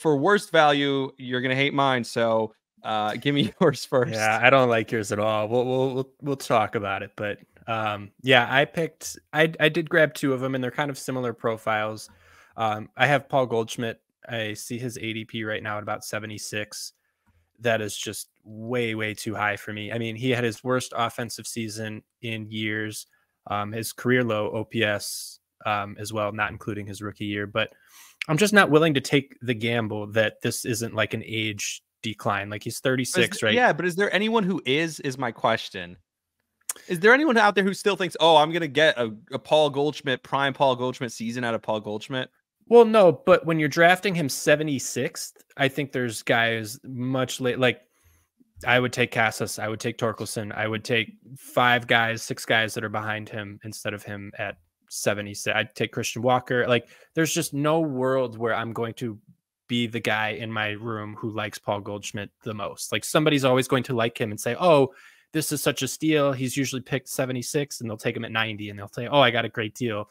for worst value, you're gonna hate mine. So give me yours first. Yeah, I don't like yours at all. We'll talk about it, but yeah, I did grab two of them, and they're kind of similar profiles. I have Paul Goldschmidt. I see his ADP right now at about 76. That is just way too high for me. I mean, he had his worst offensive season in years. His career low OPS as well, not including his rookie year. But I'm just not willing to take the gamble that this isn't like an age decline. Like he's 36, right? Yeah, but is there anyone who is my question? Is there anyone out there who still thinks, oh, I'm gonna get a Paul Goldschmidt, prime Paul Goldschmidt season out of Paul Goldschmidt? Well, no, but when you're drafting him 76th, I think there's guys much late. Like I would take Casas, I would take Torkelson, I would take 6 guys that are behind him instead of him at 76. I'd take Christian Walker. Like there's just no world where I'm going to be the guy in my room who likes Paul Goldschmidt the most. Like somebody's always going to like him and say, oh, this is such a steal. He's usually picked 76 and they'll take him at 90 and they'll say, oh, I got a great deal.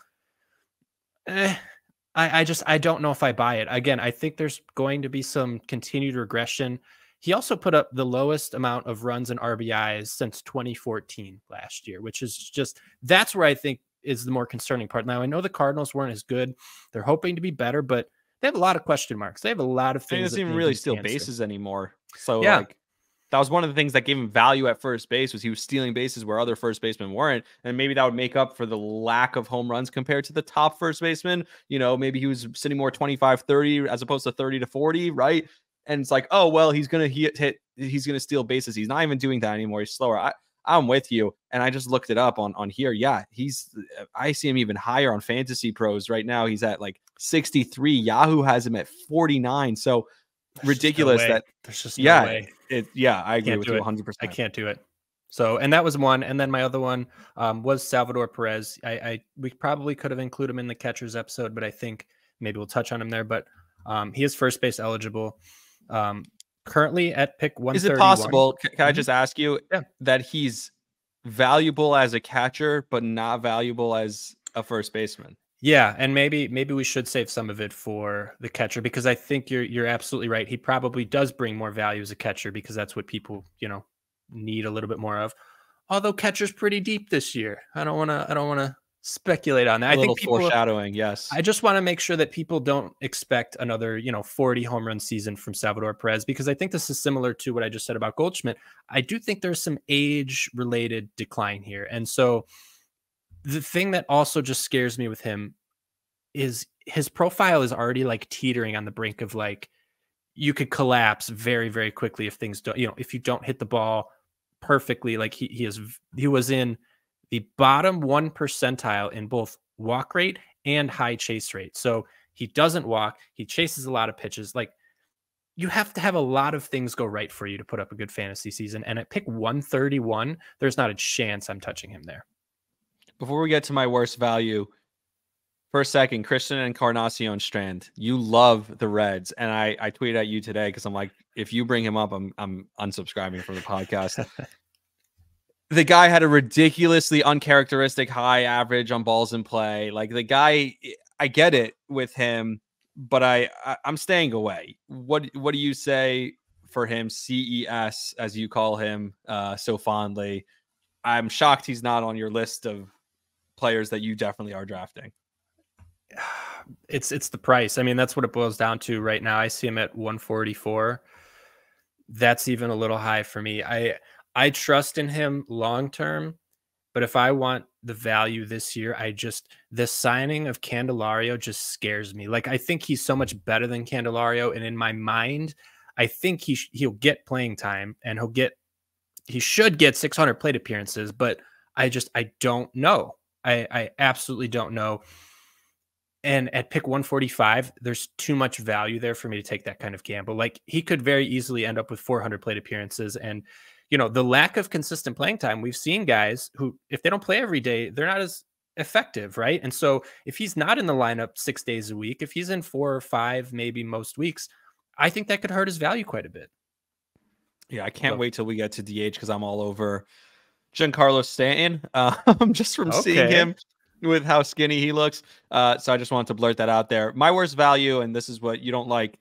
I don't know if I buy it. Again, I think there's going to be some continued regression. He also put up the lowest amount of runs and RBIs since 2014 last year, which is just, that's where I think is the more concerning part. Now, I know the Cardinals weren't as good. They're hoping to be better, but they have a lot of question marks. They have a lot of things. He doesn't even really steal bases anymore. So yeah. like that was one of the things that gave him value at first base, was he was stealing bases where other first basemen weren't. And maybe that would make up for the lack of home runs compared to the top first baseman. You know, maybe he was sitting more 25-30 as opposed to 30-40, right? And it's like, oh, well, he's going to he's going to steal bases. He's not even doing that anymore. He's slower. I'm with you. And I just looked it up on here. Yeah, I see him even higher on Fantasy Pros right now. He's at like 63. Yahoo has him at 49. So ridiculous that there's just no way. I agree with you 100%. I can't do it. So, and that was one. And then my other one was Salvador Perez. We probably could have included him in the catchers episode, but I think maybe we'll touch on him there. But he is first base eligible. Currently at pick 131. Is it possible, can I just ask you, that he's valuable as a catcher, but not valuable as a first baseman? Yeah, and maybe we should save some of it for the catcher, because I think you're absolutely right. He probably does bring more value as a catcher because that's what people, need a little bit more of. Although catcher's pretty deep this year. I don't want to speculate on that. I think foreshadowing, yes. I just want to make sure that people don't expect another, 40 home run season from Salvador Perez, because I think this is similar to what I just said about Goldschmidt. I do think there's some age-related decline here. And so the thing that also just scares me with him is his profile is already like teetering on the brink of like, you could collapse very, very quickly if things don't, if you don't hit the ball perfectly. Like he was in the bottom 1 percentile in both walk rate and high chase rate. So he doesn't walk. He chases a lot of pitches. Like you have to have a lot of things go right for you to put up a good fantasy season. And at pick 131, there's not a chance I'm touching him there. Before we get to my worst value, for a second, Christian Encarnacion-Strand, you love the Reds. And I tweeted at you today because I'm like, if you bring him up, I'm unsubscribing from the podcast. The guy had a ridiculously uncharacteristic high average on balls in play. Like the guy, I get it with him, but I'm staying away. What do you say for him? CES, as you call him so fondly. I'm shocked he's not on your list of players that you definitely are drafting. It's the price. I mean, that's what it boils down to right now. I see him at 144. That's even a little high for me. I trust in him long term, but if I want the value this year, the signing of Candelario just scares me. Like I think he's so much better than Candelario, and in my mind, I think he'll get playing time and he should get 600 plate appearances, but I don't know. I absolutely don't know. And at pick 145, there's too much value there for me to take that kind of gamble. Like he could very easily end up with 400 plate appearances. And, the lack of consistent playing time, we've seen guys who, if they don't play every day, they're not as effective, right? And so if he's not in the lineup 6 days a week, if he's in 4 or 5, maybe most weeks, I think that could hurt his value quite a bit. Yeah, I can't wait till we get to DH because I'm all over Giancarlo Stanton. Just from seeing him with how skinny he looks. So I just wanted to blurt that out there. My worst value, and this is what you don't like.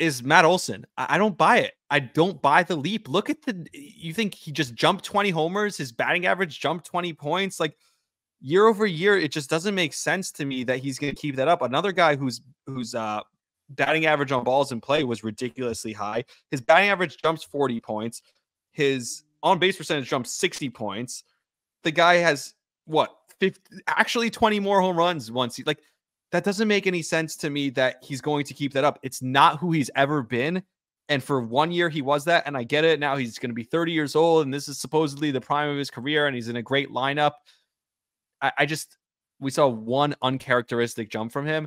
is Matt Olson. I don't buy it. I don't buy the leap. Look at you think he just jumped 20 homers? His batting average jumped 20 points. Like year over year, it just doesn't make sense to me that he's going to keep that up. Another guy who's batting average on balls in play was ridiculously high. His batting average jumps 40 points. His on base percentage jumps 60 points. The guy has what, 50, actually 20 more home runs once. Like that doesn't make any sense to me that he's going to keep that up. It's not who he's ever been. And for 1 year, he was that. And I get it. Now he's going to be 30 years old. And this is supposedly the prime of his career. And he's in a great lineup. We saw one uncharacteristic jump from him.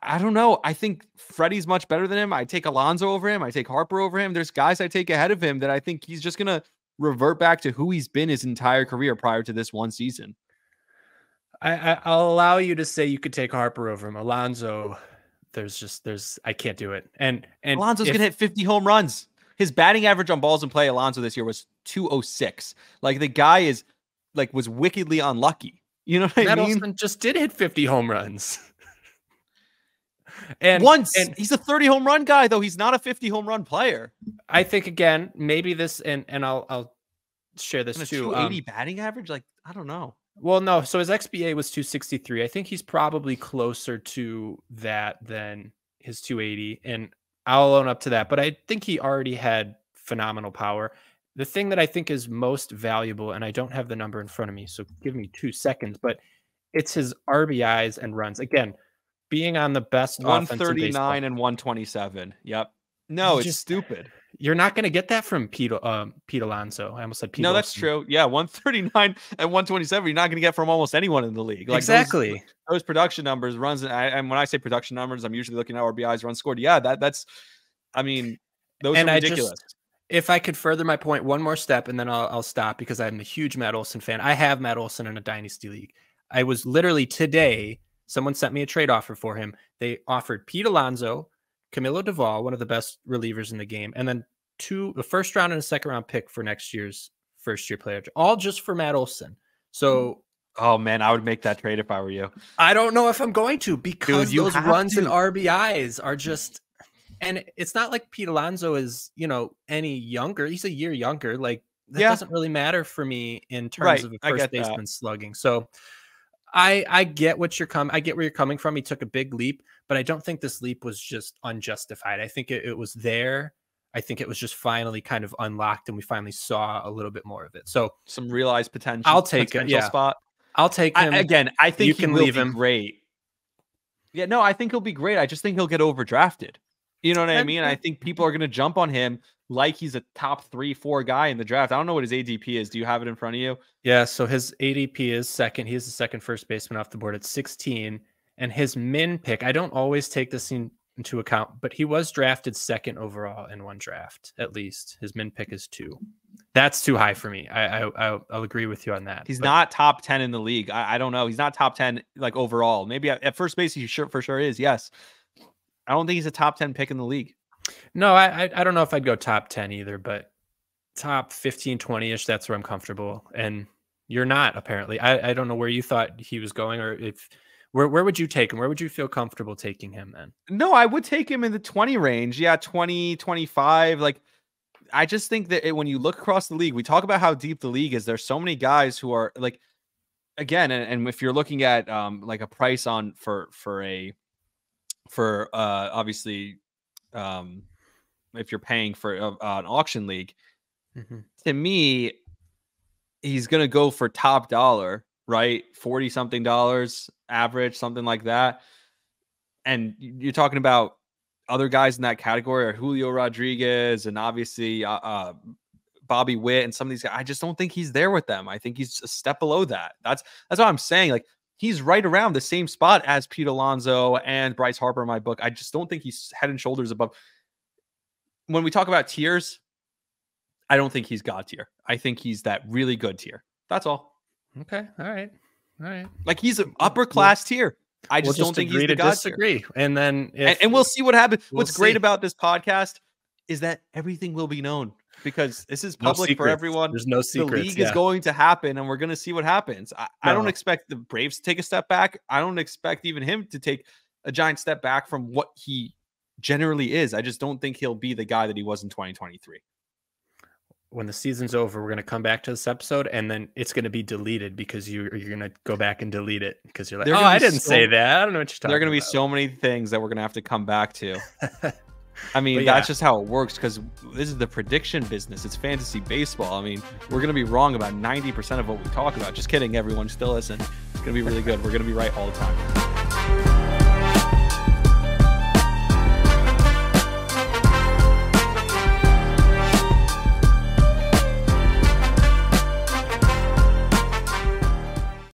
I don't know. I think Freddie's much better than him. I take Alonso over him. I take Harper over him. There's guys I take ahead of him that I think he's just going to revert back to who he's been his entire career prior to this one season. I'll allow you to say you could take Harper over him. Alonso, I can't do it. And Alonso's going to hit 50 home runs. His batting average on balls in play, Alonso this year was 206. Like the guy was wickedly unlucky. You know what I mean? Olson just did hit 50 home runs. And he's a 30 home run guy, though he's not a 50 home run player. I think again, maybe this, and I'll share this too. 280 batting average, like I don't know. Well, no. So his XBA was 263. I think he's probably closer to that than his 280, and I'll own up to that. But I think he already had phenomenal power. The thing that I think is most valuable, and I don't have the number in front of me, so give me 2 seconds, but it's his RBIs and runs. Again, being on the best 139 and 127. Yep. No, it's stupid. You're not going to get that from Pete Alonso. I almost said Pete. No, that's true. Yeah, 139 and 127. You're not going to get from almost anyone in the league. Like exactly. Those production numbers, runs, and when I say production numbers, I'm usually looking at RBIs, runs scored. Yeah, that's. I mean, those are ridiculous. If I could further my point one more step, and then I'll stop because I'm a huge Matt Olson fan. I have Matt Olson in a dynasty league. I was literally today. Someone sent me a trade offer for him. They offered Pete Alonso, Camilo Duvall, one of the best relievers in the game, and then a first round and a second round pick for next year's first year player, all just for Matt Olson. So, oh man, I would make that trade if I were you. I don't know if I'm going to because those runs and RBIs are just, and it's not like Pete Alonso is, any younger. He's a year younger. Like that doesn't really matter for me in terms of a first baseman slugging. So I get what I get where you're coming from. He took a big leap, but I don't think this leap was just unjustified. I think it was there. I think it was just finally kind of unlocked, and we finally saw a little bit more of it. So some realized potential. I'll take it. Yeah, spot. I'll take him again. I think you can leave him great. Yeah, no, I think he'll be great. I just think he'll get overdrafted. You know what I mean? I think people are going to jump on him like he's a top 3-4 guy in the draft. I don't know what his ADP is. Do you have it in front of you? Yeah. So his ADP is second. He is the second first baseman off the board at 16. And his min pick, I don't always take this into account, but he was drafted second overall in one draft, at least. His min pick is 2. That's too high for me. I'll agree with you on that. He's not top 10 in the league. I don't know. He's not top 10 like overall. Maybe at first base he for sure is. Yes. I don't think he's a top 10 pick in the league. No, I don't know if I'd go top 10 either, but top 15, 20-ish, that's where I'm comfortable. And you're not, apparently. I don't know where you thought he was going, or where would you take him? Where would you feel comfortable taking him then? No, I would take him in the 20 range. Yeah, 20, 25. Like, I just think that when you look across the league, we talk about how deep the league is. There's so many guys who are like, again, and if you're looking at like a price on for obviously if you're paying for an auction league, to me, he's going to go for top dollar, right? 40 something dollars average, something like that. And you're talking about other guys in that category are Julio Rodriguez and obviously Bobby Witt and some of these guys. I just don't think he's there with them. I think he's a step below that. That's what I'm saying. Like, he's right around the same spot as Pete Alonso and Bryce Harper in my book. I just don't think he's head and shoulders above. When we talk about tiers, I don't think he's God tier. I think he's that really good tier. That's all. Okay. All right. Like, he's an upper class tier. I just don't think he's the God tier. And then and we'll see what happens. What's great about this podcast is that everything will be known, because this is public for everyone. There's no secrets. The league is going to happen, and we're going to see what happens. I don't expect the Braves to take a step back. I don't expect even him to take a giant step back from what he generally is. I just don't think he'll be the guy that he was in 2023. When the season's over, we're going to come back to this episode, and then it's going to be deleted because you're going to go back and delete it because you're like, oh, I didn't say that. I don't know what you're talking about. There are going to be so many things that we're going to have to come back to. I mean, that's just how it works, because this is the prediction business. It's fantasy baseball. I mean, we're going to be wrong about 90% of what we talk about. Just kidding, everyone. Still listen. It's going to be really good. We're going to be right all the time.